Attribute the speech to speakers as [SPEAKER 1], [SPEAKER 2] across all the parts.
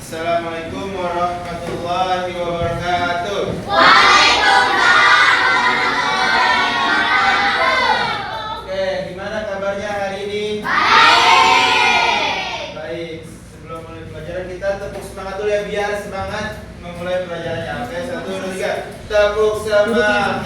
[SPEAKER 1] Assalamualaikum warahmatullahi wabarakatuh. Oke, gimana kabarnya hari ini? Baik. Sebelum mulai pelajaran kita tepuk semangat dulu ya, biar semangat memulai pelajarannya. Oke, 1, 2, 3. Tepuk semangat.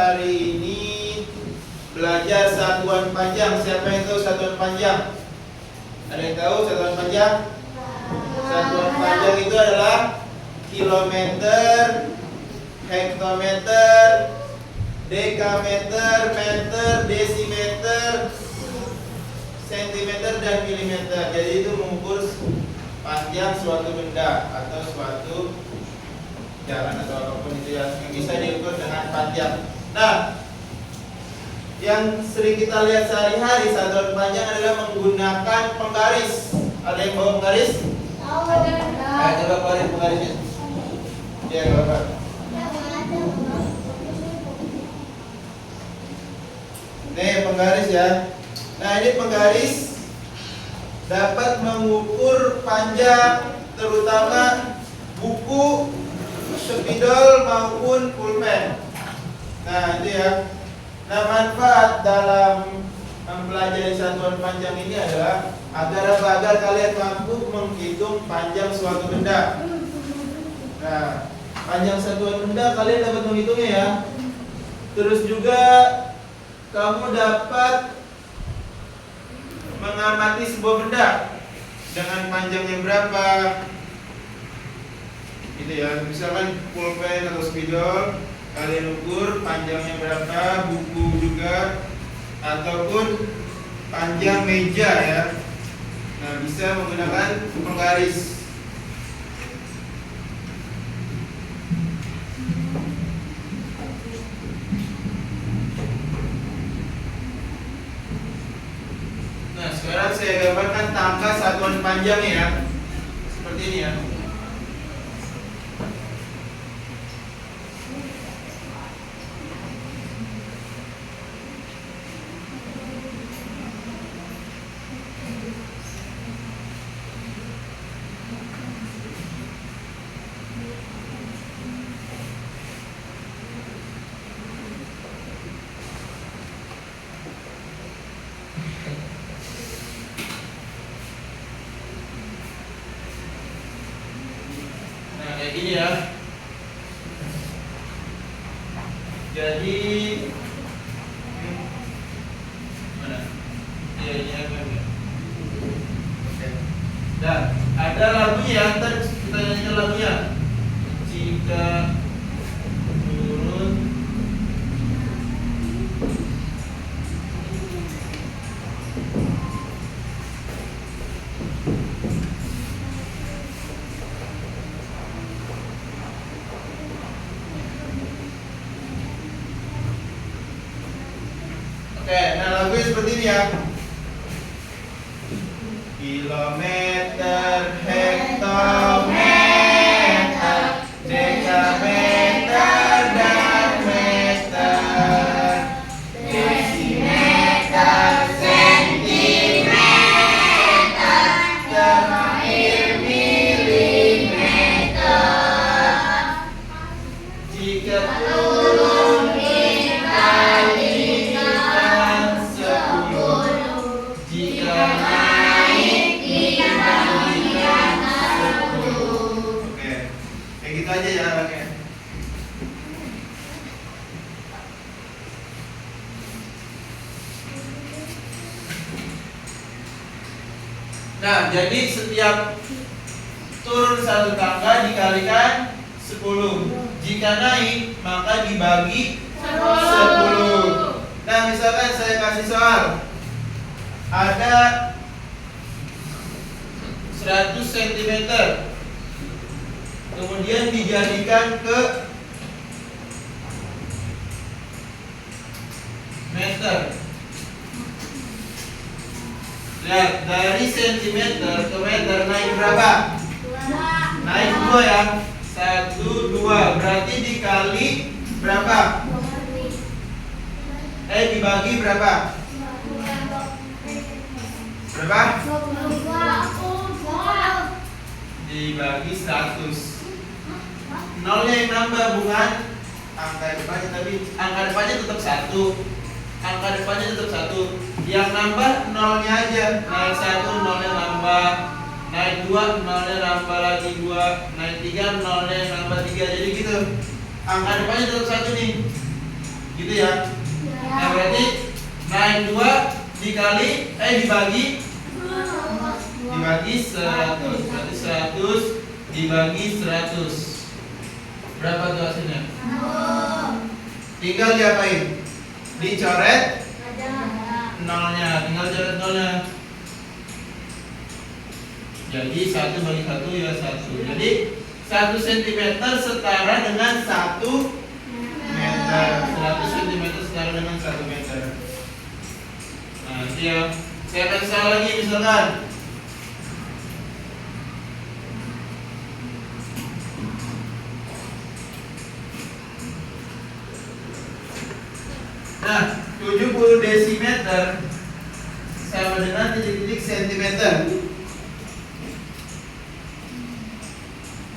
[SPEAKER 1] Hari ini belajar satuan panjang. Siapa yang tahu satuan panjang? Ada yang tahu satuan panjang? Satuan panjang itu adalah kilometer, hektometer, dekameter, meter, desimeter, sentimeter, dan milimeter. Jadi itu mengukur panjang suatu benda atau suatu jalan atau apapun itu yang bisa diukur dengan panjang. Nah, yang sering kita lihat sehari-hari satuan panjang adalah menggunakan penggaris. Ada yang bawa penggaris? Ayo coba keluarin penggarisnya. Ya, Bapak. Nih penggaris ya. Nah, ini penggaris dapat mengukur panjang terutama buku, spidol maupun pulpen. Nah itu ya. Nah manfaat dalam mempelajari satuan panjang ini adalah agar kalian mampu menghitung panjang suatu benda. Nah panjang satuan benda kalian dapat menghitungnya ya. Terus juga kamu dapat mengamati sebuah benda dengan panjangnya berapa. Gitu ya, misalkan pulpen atau spidol kalian ukur panjangnya berapa, buku juga, ataupun panjang meja ya. Nah bisa menggunakan penggaris. Nah sekarang saya gambarkan tangga satuan panjangnya ya, seperti ini ya. Kayak gini ya. Jadi mana? Iya ini apa ya? Oke. Dan ada lagunya. Ntar kita nyanyikan lagunya. Jika turun Oke, nah lagunya seperti ini ya. Kilometer, hektometer, dekameter, dan meter, desimeter, sentimeter, terakhir milimeter. Jika turun dikalikan 10, jika naik dikalikan 10. Oke, kayak gitu aja ya anaknya. Nah, jadi setiap turun satu tangga dikalikan 10. Jika naik maka dibagi 10. Nah, misalkan saya kasih soal. Ada 100 cm. Kemudian dijadikan ke meter. Lihat, dari sentimeter ke meter naik berapa? Naik 2 ya. 1, 2. Berarti dikali berapa? Dibagi berapa? Berapa? Dibagi 100. Nolnya yang nambah, bukan angka depannya, tapi angka depannya tetap 1. Angka depannya tetap 1. Yang nambah nolnya aja. Naik 1 nolnya nambah. Naik 2 nolnya nambah lagi 2. Naik 3 nolnya nambah 3. Jadi gitu. Angka depannya tetap 1 nih. Gitu ya. Nah, berarti naik 2 dikali dibagi 100. Berarti 100 dibagi 100. Berapa tuh hasilnya? Tinggal diapain? Dicoret nolnya. Tinggal coret nolnya. Jadi 1 bagi 1 ya 1. Jadi 1 cm setara dengan 1 meter. 100 cm setara dengan 1 meter. Nah, nanti ya saya akan salah lagi misalkan. Nah, 70 desimeter sama dengan titik-titik sentimeter.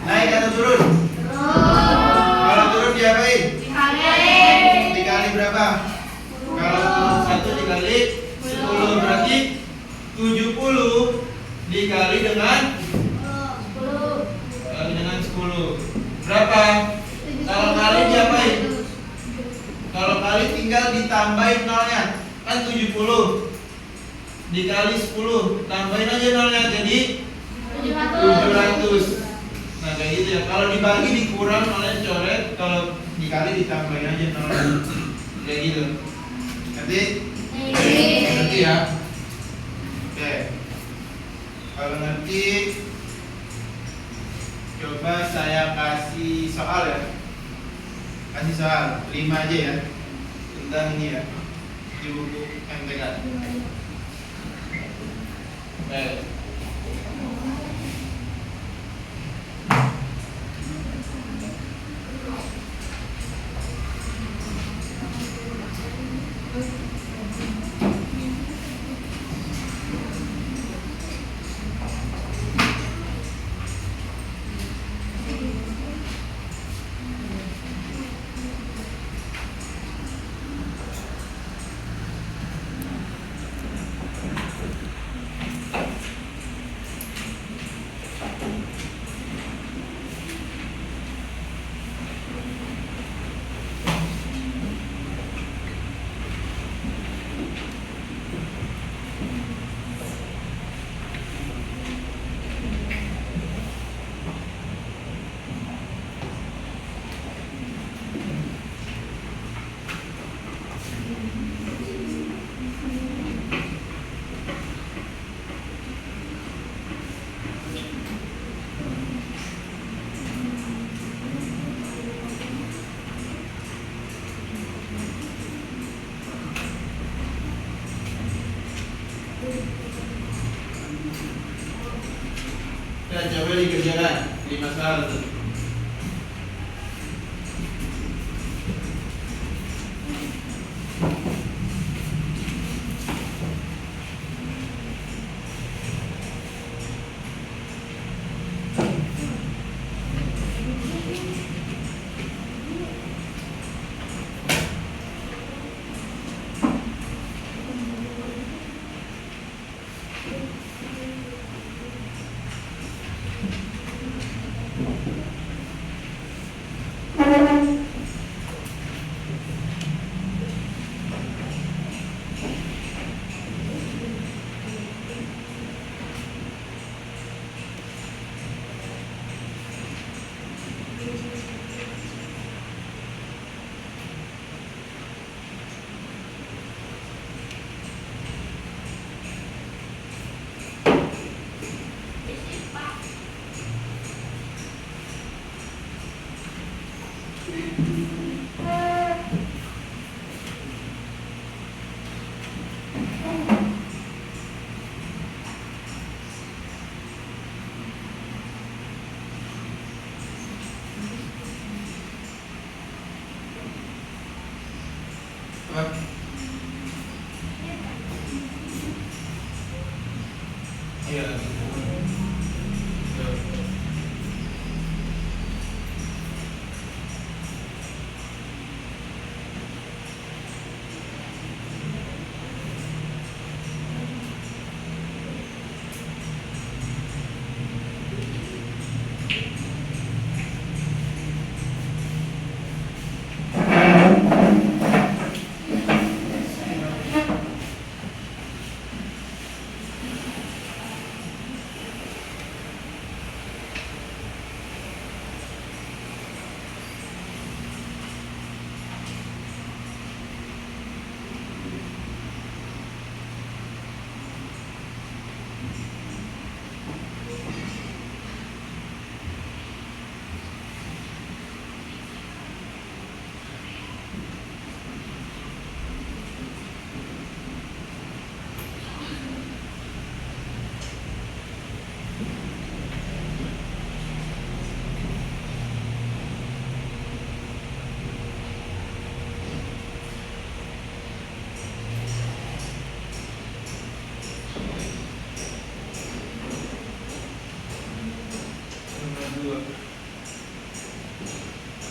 [SPEAKER 1] Naik atau turun? Kalau turun diapain? Dikali berapa? Kalau turun 1 dikali 10, berarti 70 dikali dengan 10. Berapa? Kalau kali diapain? Kalau kali tinggal ditambahin nolnya. Kan 70 dikali 10, tambahin aja nolnya jadi 700. Nah, kayak gitu ya. Kalau dibagi dikurang nolnya coret, kalau dikali ditambahin aja nolnya. Kayak gitu. Ngerti ya? Oke. Kalau ngerti, coba saya kasih soal ya. Kasih soal 5 aja ya. Tentang ini ya. Di buku MTK. Oke. Kita coba dikerjakan 5 soal tuh. Apa? Iya.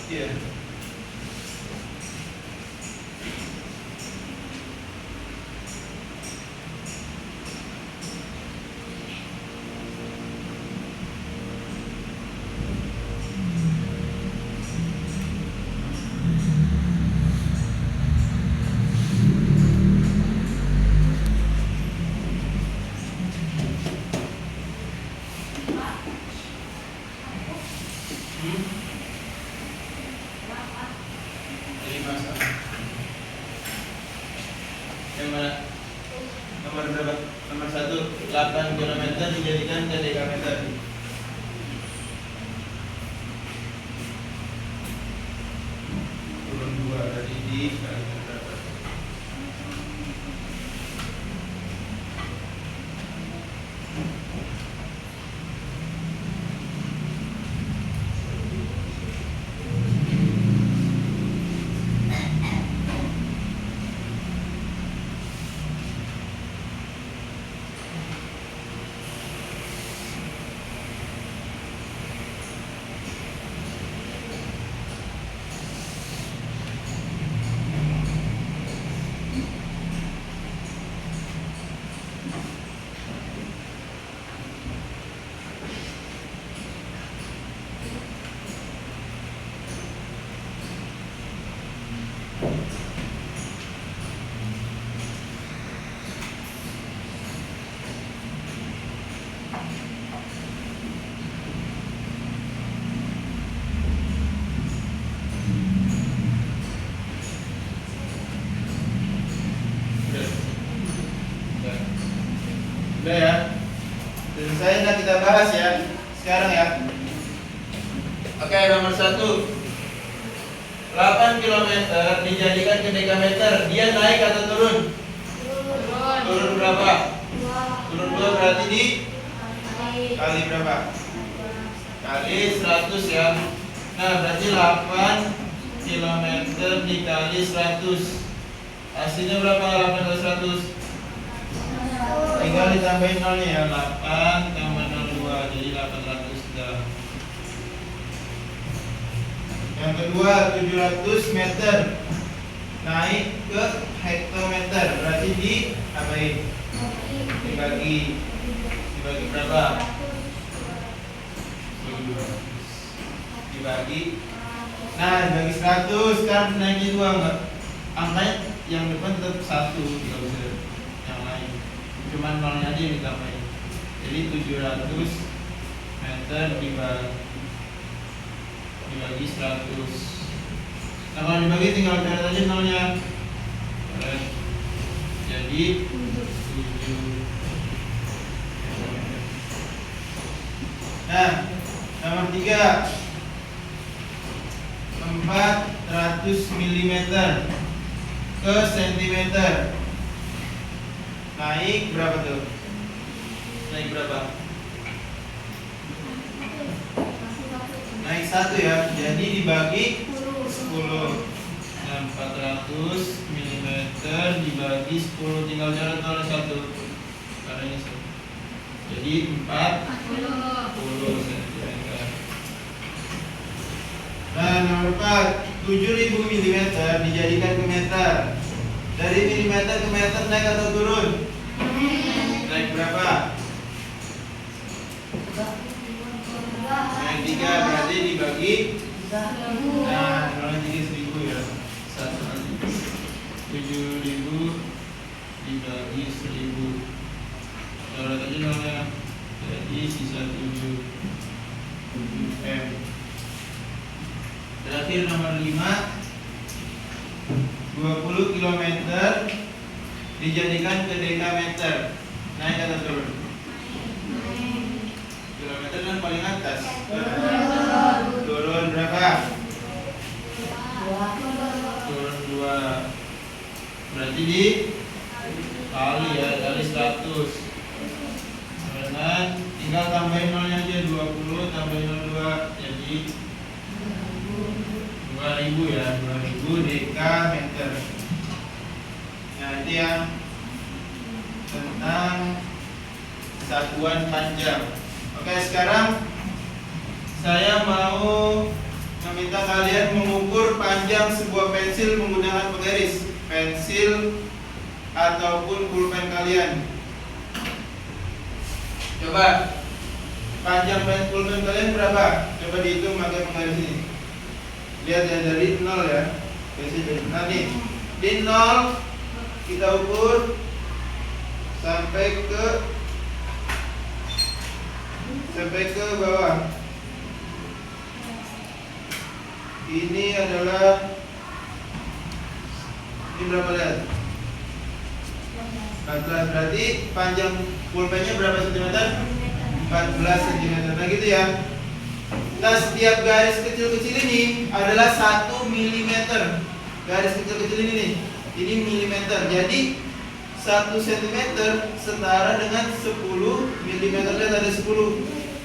[SPEAKER 1] Iya. Jadi masa yang mana? Nomor berapa? Nomor 1, 8 km dijadikan ke dekameter. Turun 2 dari di kali berapa? Udah ya. Selesai, nah kita bahas ya sekarang ya. Oke, nomor 1, 8 km dijadikan ke dekameter. Dia naik atau turun? Turun berapa? Turun 2 berarti di kali berapa? Kali 100 ya. Nah, berarti 8 km dikali 100. Hasilnya berapa? 8 kali 100. Tinggal ditambahin nolnya ya. 8 tambah 02 jadi 800 dah. Yang kedua 700 meter naik ke hektometer, berarti di apain? Dibagi berapa? Dibagi. Nah, dibagi 100 kan naiknya 2 enggak? Angkanya yang depan tetap 1, tidak usah yang lain. Cuman nolnya aja yang ditambahin. Jadi 700 meter dibagi 100. Nah, kalau dibagi tinggal coret aja nolnya. Jadi 7. Nah, nomor 3, 400 mm ke sentimeter. Naik berapa tuh? Naik berapa? Naik 1 ya. Jadi dibagi 10. Nah, 400 mm dibagi 10, tinggal cara 1 karena ini 1. Jadi 40 cm. Nah, nomor 4, 7000 mm dijadikan ke meter. Dari milimeter ke meter naik atau turun? Naik berapa? Naik 3, berarti dibagi. Nah, kalau 3.000 ya. 7.000 dibagi 1.000. Coret aja nolnya. Jadi sisa 7 M. Terakhir nomor 5, 20 km dijadikan ke dekameter. Naik atau turun? Kilometer kan paling atas. Turun berapa? Turun 2. Berarti di kali ya, kali 100. Kemudian tinggal tambahin nolnya aja, 20 tambahin 02 jadi 2000 ya, 2000 dekameter. Nah, itu yang tentang satuan panjang. Oke, sekarang saya mau meminta kalian mengukur panjang sebuah pensil menggunakan penggaris, pensil ataupun pulpen kalian. Coba panjang pulpen kalian berapa? Coba dihitung pakai penggaris ini. Lihat ya, dari 0 ya. Nah nih, di 0 kita ukur sampai ke bawah. Ini adalah, ini berapa, lihat? 14, berarti panjang pulpennya berapa cm? 14 cm. Nah gitu ya. Nah, setiap garis kecil-kecil ini adalah 1 mm. Garis kecil-kecil ini milimeter. Jadi 1 cm setara dengan 10 mm. Lihat ada 10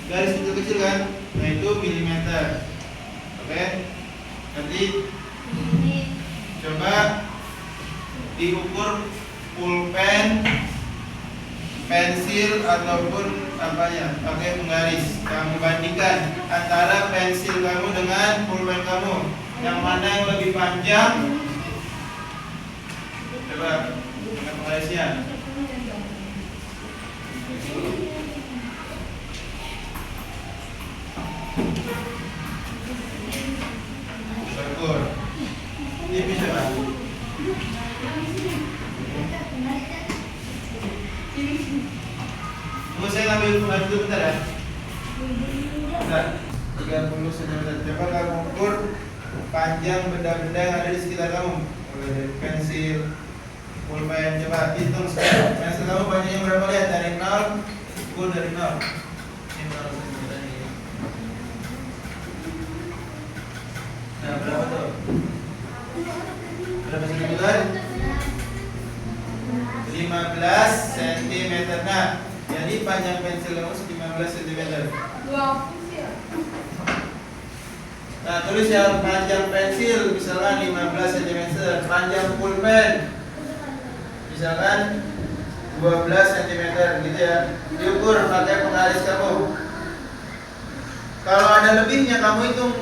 [SPEAKER 1] garis kecil-kecil kan? Nah, itu milimeter. Oke. Nanti coba diukur pulpen, pensil ataupun apanya, pakai penggaris. Kamu bandingkan antara pensil kamu dengan pulpen kamu, yang mana yang lebih panjang. Coba dengan penggarisnya. Ukur. Ini bisa Pak? Tunggu, saya ngambil penggaris dulu bentar ya. Bentar. 30 cm. Coba kamu ukur panjang benda-benda yang ada di sekitar kamu. Mulai dari pensil, pulpen, coba hitung sekarang. Pensil kamu panjangnya berapa? Lihat dari 0, ukur dari 0. Ini 0 cm ini. Nah, berapa tuh? Berapa cm? 15 cm. Nah, jadi panjang pensil kamu 15 cm. Nah, tulis ya, panjang pensil misalkan 15 cm, panjang pulpen misalkan 12 cm gitu ya. Diukur pakai penggaris kamu. Kalau ada lebihnya kamu hitung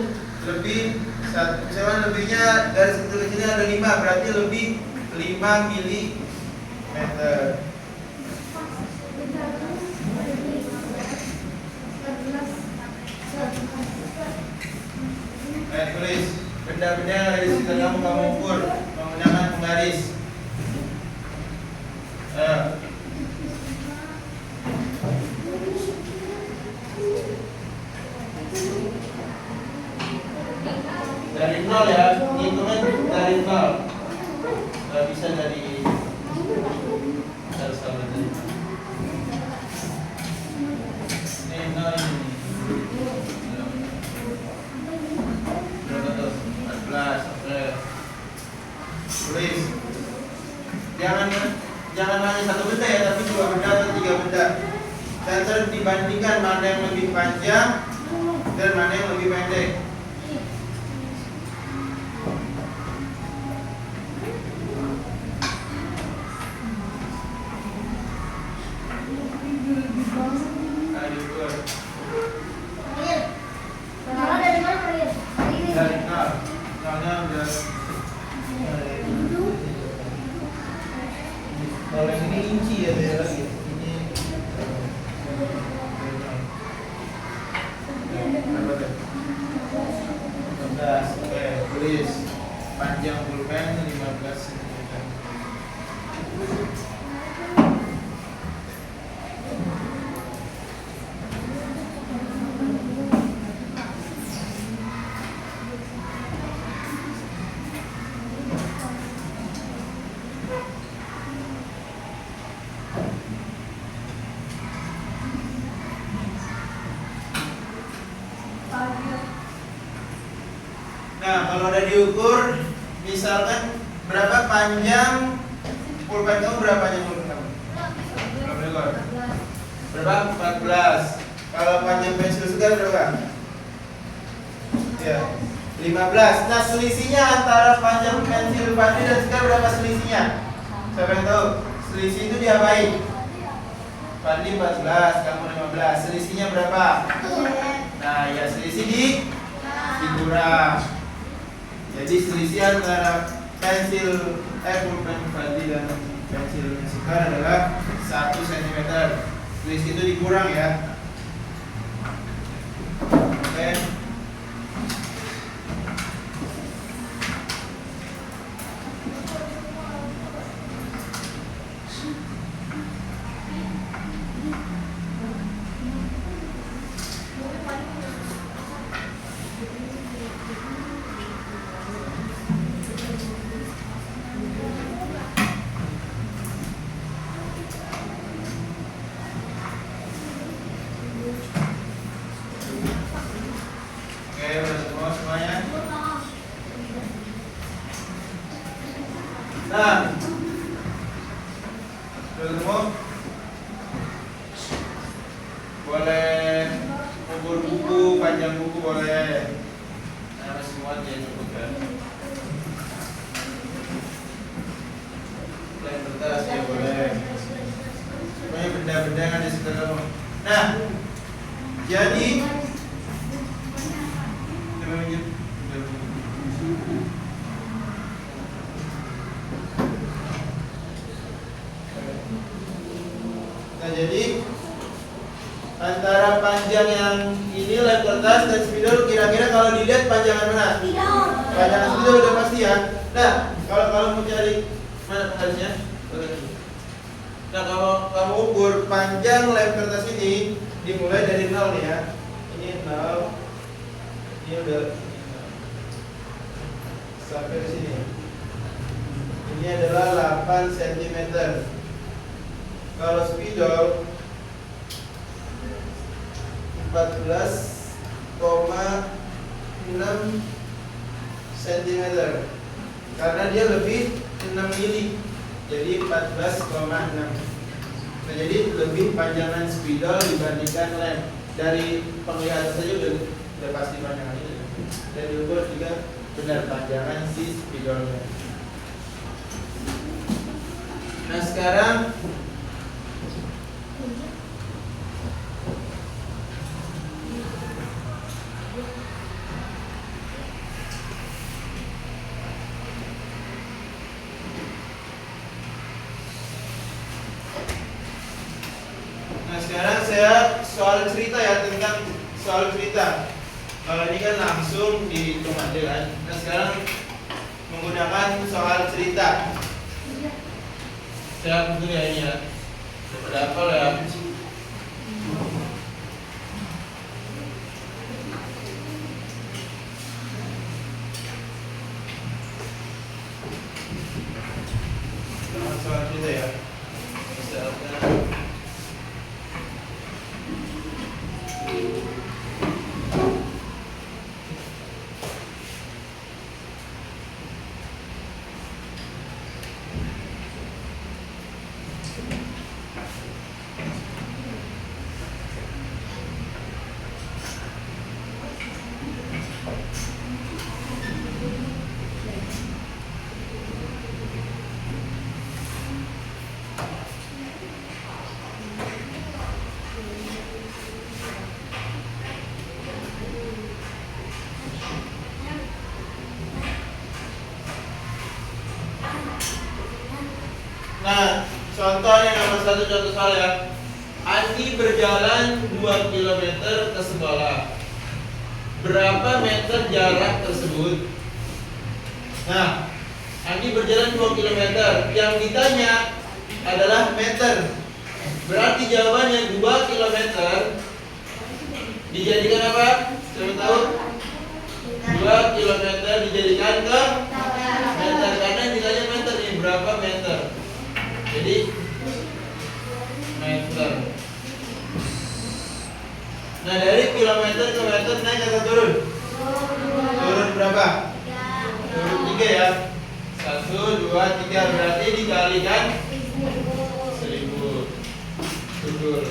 [SPEAKER 1] lebih. Misalkan lebihnya garis kecil-kecilnya ada 5, berarti lebih 5 mm. Tulis benda-benda yang ada di sekitar kamu ukur menggunakan penggaris. Dari 0 ya, hitungnya dari 0. Gak bisa dari harus sama tadi. Ini 0 ini. Berapa tuh? 14. Oke. Tulis. Jangan hanya satu benda ya, tapi 2 benda atau 3 benda. Dan dibandingkan mana yang lebih panjang dan mana yang lebih pendek. Nolnya udah. Kalau yang ini inci ya beda lagi. Ini berapa tuh? 15. Oke, tulis panjang pulpen 15 cm. Nah, kalau udah diukur, misalkan berapa panjang pulpen kamu, berapa panjang pulpen kamu? Belum diukur. Berapa? 14. Kalau panjang pensil segar berapa? Ya, 15. Nah, selisihnya antara panjang pensil Fadli dan segar berapa selisihnya? Siapa yang tahu? Selisih itu diapain? Fadli 14, kamu 15. Selisihnya berapa? Nah, ya selisih dikurang. Jadi selisih antara pensil pulpen Fadli dan pensil segar adalah 1 cm. Selisih itu dikurang ya. Oke. Nah, sudah ketemu? Boleh ukur buku, panjang buku boleh. Nah, semua dia sebutkan. Plan kertas ya boleh. Pokoknya benda-benda yang ada di sekitar kamu. Nah, jadi jadi antara panjang yang ini lem kertas dan spidol, kira-kira kalau dilihat panjangan mana? Panjangan spidol udah pasti ya. Nah, kalau mau cari mana harusnya? Nah, kalau kamu ukur panjang lem kertas ini dimulai dari 0 nih ya. Ini 0. Ini udah sampai ke sini. Ini adalah 8 cm. Kalau spidol 14,6 cm karena dia lebih 6 mili, jadi 14,6. Nah, jadi lebih panjangan spidol dibandingkan lem. Dari penglihatan saja udah pasti panjangan ini. Dan diukur juga benar panjangan si spidolnya. Nah, sekarang saya soal cerita ya, tentang soal cerita. Kalau ini kan langsung dihitung aja kan. Nah, sekarang menggunakan soal cerita. Saya betul ya ini ya. Berapa ya? Soal cerita ya. Misalkan Nah, contohnya nomor 1, contoh soal ya. Andi berjalan 2 km ke sekolah. Berapa meter jarak tersebut? Nah, Andi berjalan 2 km. Yang ditanya adalah meter. Berarti jawabannya 2 km dijadikan apa? Siapa tahu? 2 km dijadikan ke meter. Karena yang ditanya meter ini berapa meter. Jadi meter. Nah, dari kilometer ke meter naik atau turun? Turun berapa? Turun 3 ya. 1, 2, 3 berarti dikalikan 1000. Betul.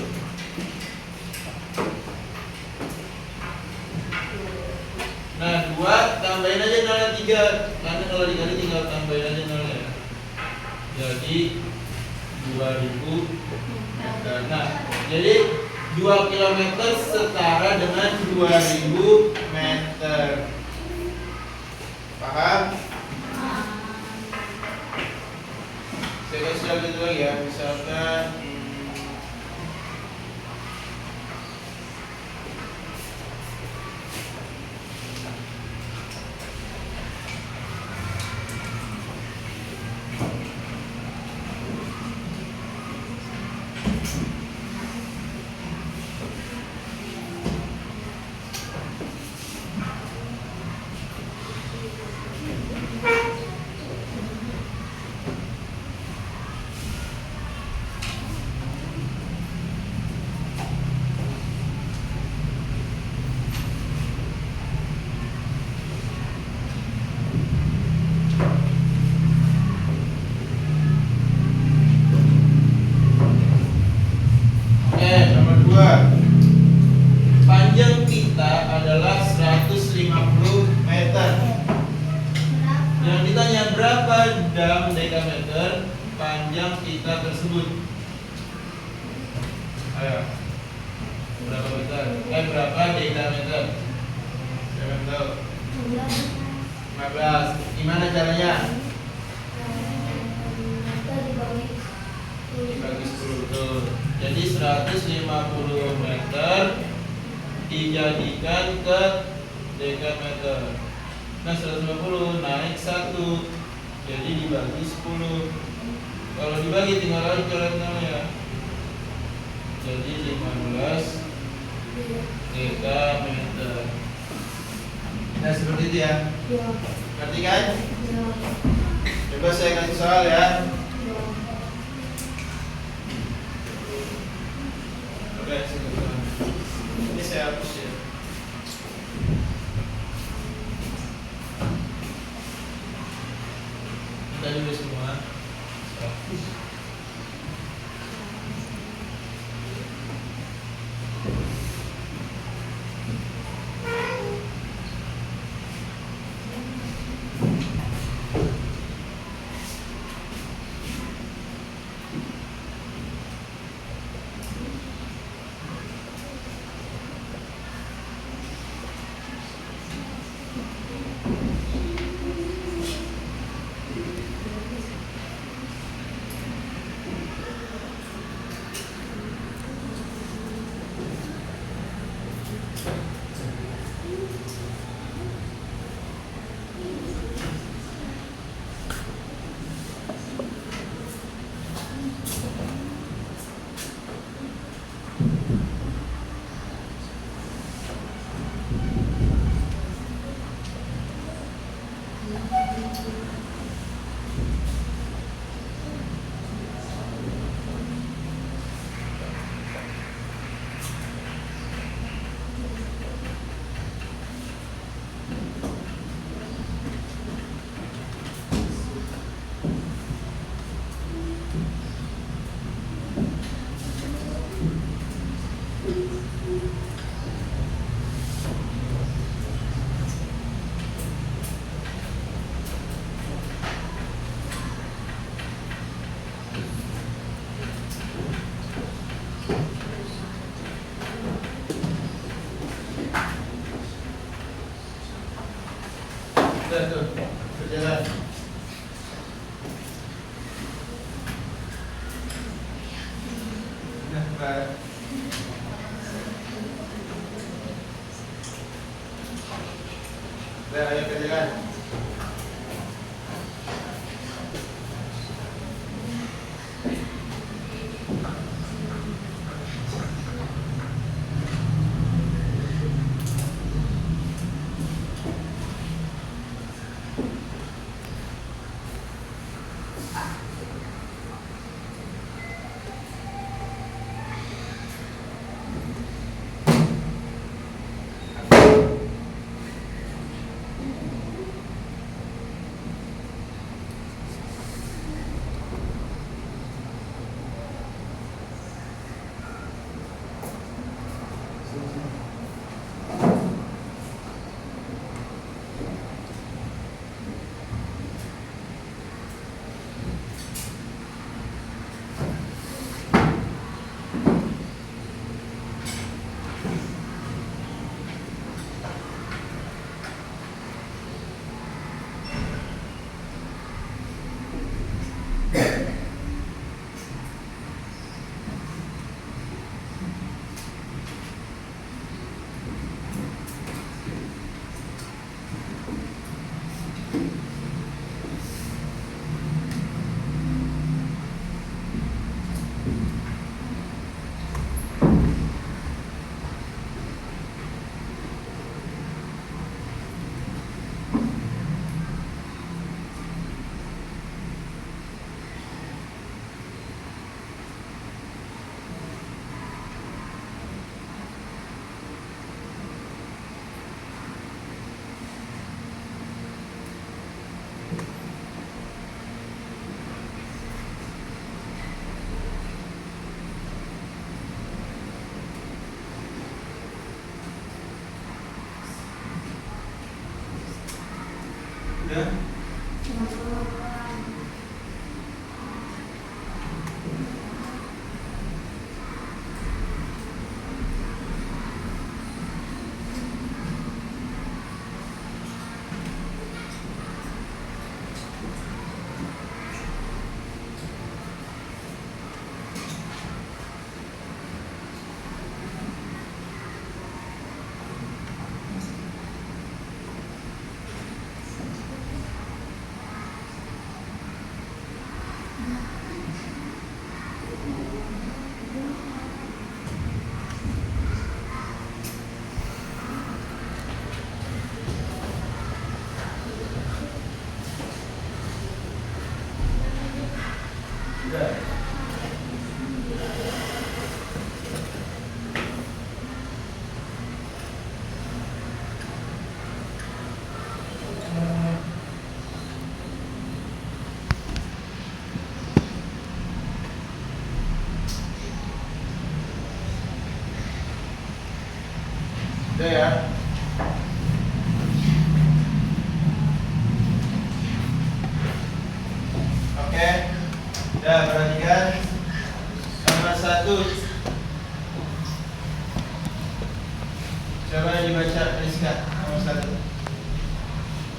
[SPEAKER 1] Nah, 2 tambahin aja nolnya 3. Karena kalau dikali tinggal tambahin aja nolnya. Jadi 2000 meter. Nah, jadi 2 km setara dengan 2000 meter. Paham? Saya kasih lagi itu lagi ya. Misalkan panjang kita adalah 150 meter. Yang ditanya berapa dekameter panjang kita tersebut. Ayo. Berapa meter? Berapa dekameter? Siapa yang tahu? 15. Gimana caranya? Dibagi 10 tuh. Jadi 150 meter dijadikan ke dekameter. Nah, 150 naik 1. Jadi dibagi 10. Kalau dibagi tinggal lagi coret ya. Jadi 15 dekameter. Nah, seperti itu ya. Ngerti kan? Coba saya kasih soal ya. Oke, ini saya hapus ya. Kita dulu semua. Hapus. Sudah tuh, berjalan. bukan. Udah, ayo kerjakan. Udah. Udah. Udah ya. Oke. Udah, perhatikan nomor 1. Coba dibaca Rizka, nomor 1.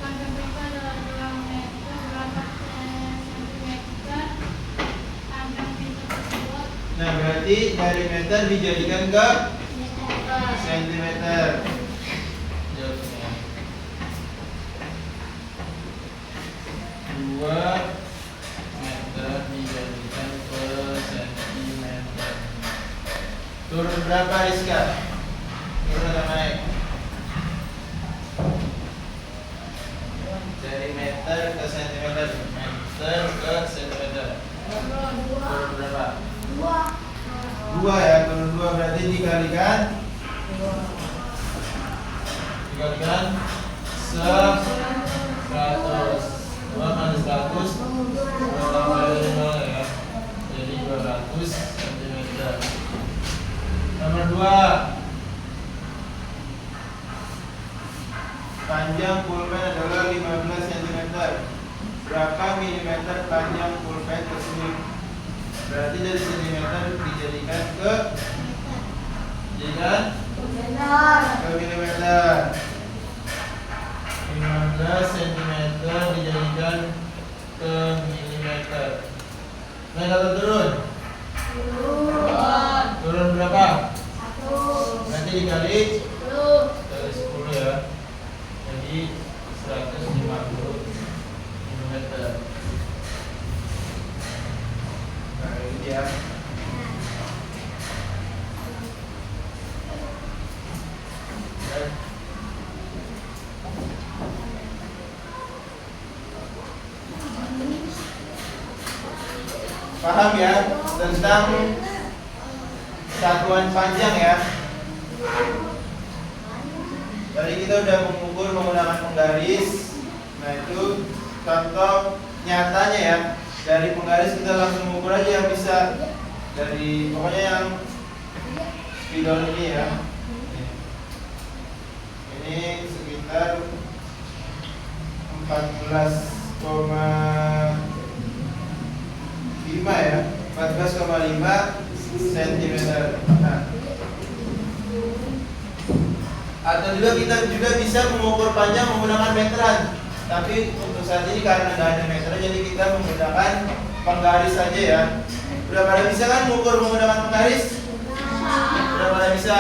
[SPEAKER 2] Panjang pipa adalah 2 meter, berapa sentimeter panjang pintu tersebut?
[SPEAKER 1] Nah, berarti dari meter dijadikan ke
[SPEAKER 2] Meter.
[SPEAKER 1] sentimeter. Jawabnya 2 meter dijadikan per sentimeter. Turun berapa Rizka? Turun atau naik? Dari meter ke sentimeter. Meter ke sentimeter. Turun berapa? 2 ya, turun 2 berarti dikalikan 100. 2 kali 100 2 tambah 5 ya, jadi 200 cm. Nomor 2, panjang pulpen adalah 15 cm. Berapa milimeter panjang pulpen tersebut? Berarti dari cm dijadikan ke milimeter. 15 cm dijadikan ke milimeter. Naik atau turun? Turun Paham ya tentang satuan panjang ya. Tadi kita udah mengukur menggunakan penggaris. Nah itu contoh nyatanya ya. Dari penggaris kita langsung mengukur aja yang bisa. Dari pokoknya yang spidol ini ya. Ini sekitar 14,5 ya, 14,5 cm. Nah, atau juga kita juga bisa mengukur panjang menggunakan meteran. Tapi untuk saat ini karena nggak ada meteran, jadi kita menggunakan penggaris saja ya. Udah pada bisa kan mengukur menggunakan penggaris? Udah pada bisa.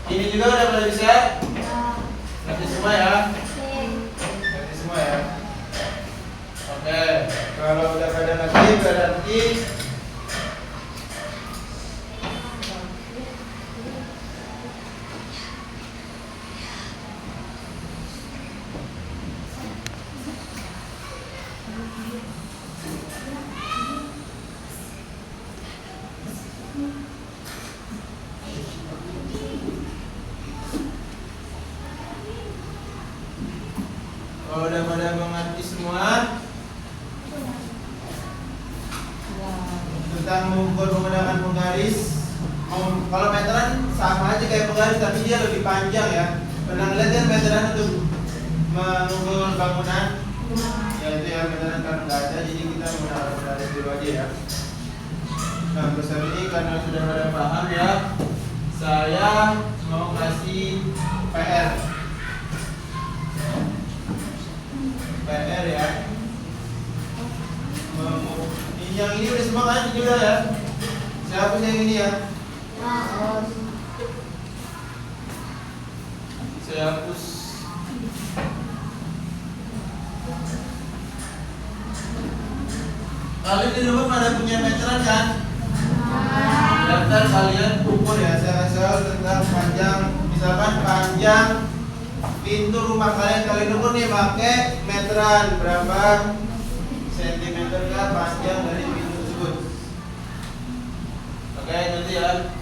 [SPEAKER 1] Ini juga udah pada bisa. Nanti semua ya. Nanti semua ya. Oke, kalau udah pada ngerti berarti kalau udah pada mengerti semua tentang mengukur menggunakan penggaris. Kalau meteran sama aja kayak penggaris, tapi dia lebih panjang ya. Pernah lihat kan meteran untuk mengukur bangunan? Ya itu ya meteran karena nggak ada, jadi kita menggunakan penggaris dulu aja ya. Nah besar ini karena sudah pada paham ya, saya mau kasih PR. PR ya. Ini yang ini udah semua kan? Ini udah ya. Saya hapus yang ini ya. Saya hapus. Kalian di rumah pada punya meteran kan? Daftar kalian ukur ya. Saya kasih tentang panjang. Misalkan panjang pintu rumah kalian ukur nih pakai meteran berapa sentimeter kah panjang dari pintu tersebut. Oke, nanti ya.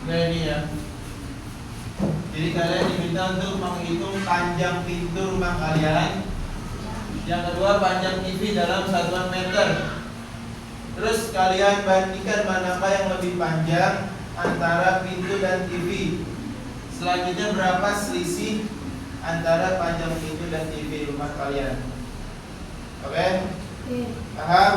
[SPEAKER 1] Nah ini ya. Jadi kalian diminta untuk menghitung panjang pintu rumah kalian. Yang kedua panjang TV dalam satuan meter. Terus kalian bandingkan manakah yang lebih panjang antara pintu dan TV. Selanjutnya berapa selisih antara panjang pintu dan TV rumah kalian. Oke? Paham?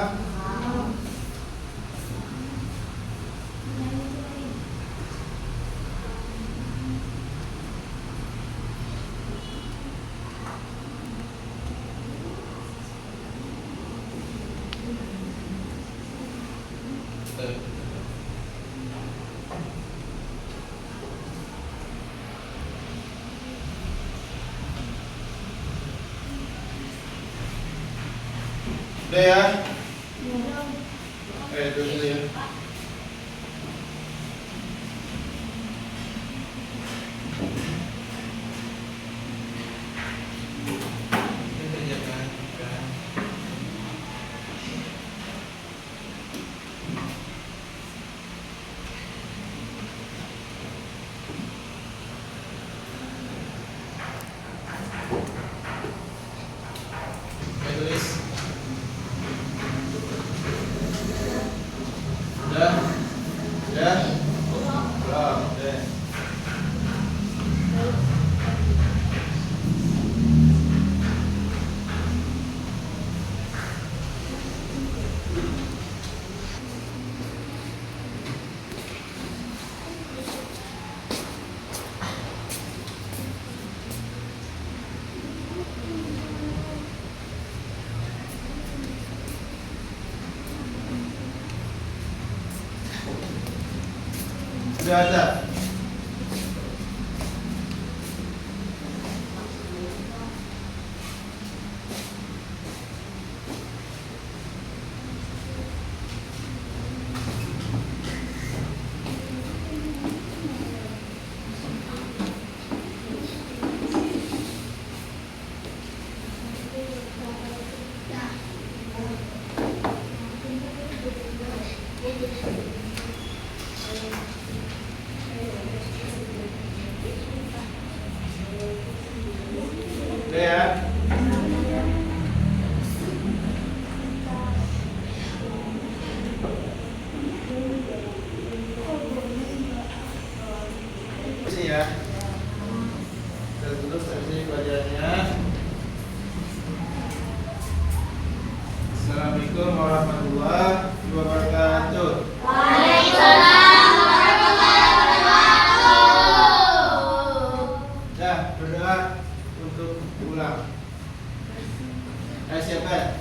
[SPEAKER 1] Udah ya? Itu dulu ya. Ini kerjakan. Tulis. Udah? Udah? Belum, udah. Sudah ada. Udah ya? Sini ya. Kita tutup sampai sini pelajarannya. Assalamualaikum warahmatullahi wabarakatuh.
[SPEAKER 2] Waalaikumsalam warahmatullahi wabarakatuh.
[SPEAKER 1] Ya, berdoa untuk pulang. Siapa?